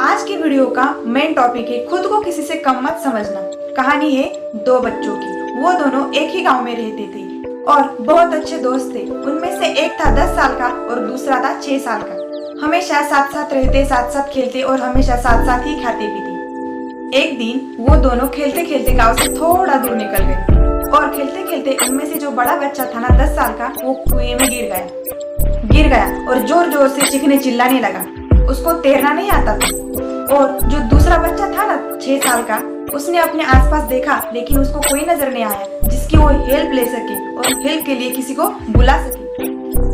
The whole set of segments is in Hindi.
आज की वीडियो का मेन टॉपिक है खुद को किसी से कम मत समझना। कहानी है दो बच्चों की। वो दोनों एक ही गांव में रहते थे और बहुत अच्छे दोस्त थे। उनमें से एक था 10 साल का और दूसरा था 6 साल का। हमेशा साथ साथ रहते, साथ साथ खेलते और हमेशा साथ साथ ही खाते पीते। एक दिन वो दोनों खेलते खेलते गाँव से थोड़ा दूर निकल गए और खेलते खेलते उनमें से जो बड़ा बच्चा था ना 10 साल का, वो कुएं में गिर गया और जोर जोर से चीखने चिल्लाने लगा। उसको तैरना नहीं आता था। और जो दूसरा बच्चा था ना 6 साल का, उसने अपने आसपास देखा लेकिन उसको कोई नजर नहीं आया जिसकी वो हेल्प ले सके और हेल्प के लिए किसी को बुला सके।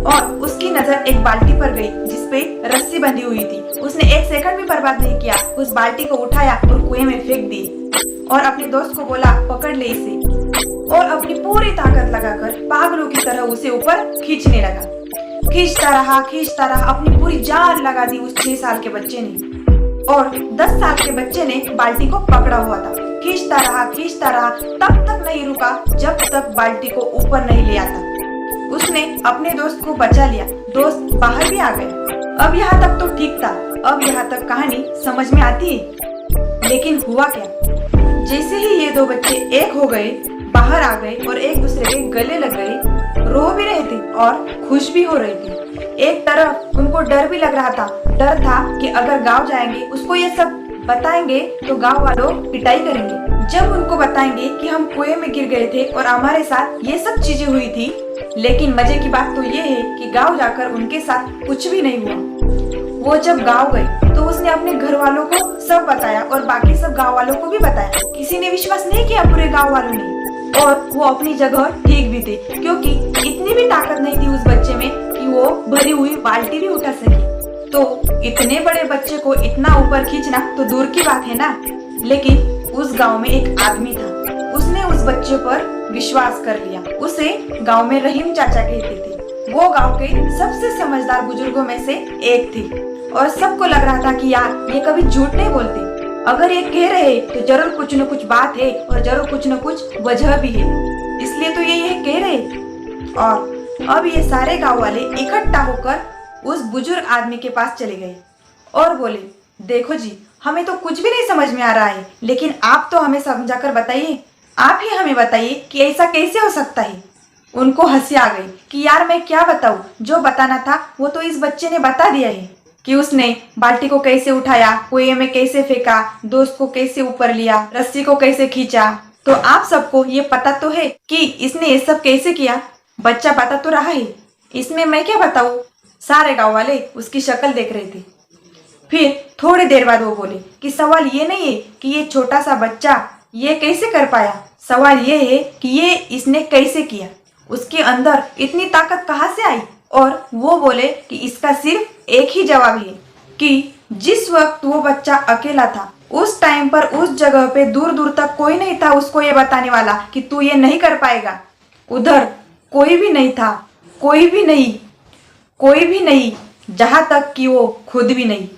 और उसकी नजर एक बाल्टी पर गई जिसपे रस्सी बंधी हुई थी। उसने एक सेकंड भी बर्बाद नहीं किया, उस बाल्टी को उठाया और कुएं में फेंक दी और अपने दोस्त को बोला, पकड़ ले इसे। और अपनी पूरी ताकत लगाकर पागलों की तरह उसे ऊपर खींचने लगा। खींचता रहा, अपनी पूरी जान लगा दी उस 6 साल के बच्चे ने। और 10 साल के बच्चे ने बाल्टी को पकड़ा हुआ था। खींचता रहा, तब तक नहीं रुका जब तक बाल्टी को ऊपर नहीं ले आता। उसने अपने दोस्त को बचा लिया। दोस्त बाहर भी आ गए। अब यहाँ तक तो ठीक था, अब यहाँ तक कहानी समझ में आती है। लेकिन हुआ क्या? जैसे ही ये दो बच्चे एक हो गए, बाहर आ गए और एक दूसरे के गले लग गए, रो भी रहे थे और खुश भी हो रहे थे। एक तरफ उनको डर भी लग रहा था। डर था कि अगर गांव जाएंगे, उसको ये सब बताएंगे तो गांव वालों पिटाई करेंगे। जब उनको बताएंगे कि हम कुएं में गिर गए थे और हमारे साथ ये सब चीजें हुई थी। लेकिन मजे की बात तो ये है कि गांव जाकर उनके साथ कुछ भी नहीं हुआ। वो जब गांव गए तो उसने अपने घर वालों को सब बताया और बाकी सब गांव वालों को भी बताया। किसी ने विश्वास नहीं किया, पूरे गांव वालों ने। और वो अपनी जगह ठीक भी थे, क्योंकि इतनी भी ताकत नहीं थी उस बच्चे में कि वो भरी हुई बाल्टी भी उठा सके। तो इतने बड़े बच्चे को इतना ऊपर खींचना तो दूर की बात है ना। लेकिन उस गांव में एक आदमी था। उसने उस बच्चे पर विश्वास कर लिया। उसे गांव में रहीम चाचा कहते थे। वो गांव के सबसे समझदार बुजुर्गों में से एक थे और सबको लग रहा था कि यार ये कभी झूठ नहीं बोलते। अगर ये कह रहे तो जरूर कुछ न कुछ बात है और जरूर कुछ न कुछ वजह भी है, इसलिए तो ये कह रहे। और अब ये सारे गांव वाले इकट्ठा होकर उस बुजुर्ग आदमी के पास चले गए और बोले, देखो जी, हमें तो कुछ भी नहीं समझ में आ रहा है, लेकिन आप तो हमें समझाकर बताइए। आप ही हमें बताइए कि ऐसा कैसे हो सकता है। उनको हंसी आ गई कि यार मैं क्या बताऊं, जो बताना था वो तो इस बच्चे ने बता दिया है कि उसने बाल्टी को कैसे उठाया, कुएं में कैसे फेंका, दोस्त को कैसे ऊपर लिया, रस्सी को कैसे खींचा। तो आप सबको ये पता तो है कि इसने ये सब कैसे किया। बच्चा बता तो रहा है, इसमें मैं क्या बताऊं। सारे गांव वाले उसकी शक्ल देख रहे थे। फिर थोड़ी देर बाद वो बोले कि सवाल ये नहीं है कि ये छोटा सा बच्चा ये कैसे कर पाया, सवाल ये है कि ये इसने कैसे किया, उसके अंदर इतनी ताकत कहाँ से आई। और वो बोले कि इसका सिर्फ एक ही जवाब है कि जिस वक्त वो बच्चा अकेला था, उस टाइम पर उस जगह पे दूर दूर तक कोई नहीं था उसको ये बताने वाला कि तू ये नहीं कर पाएगा। उधर कोई भी नहीं था, कोई भी नहीं, जहां तक कि वो खुद भी नहीं।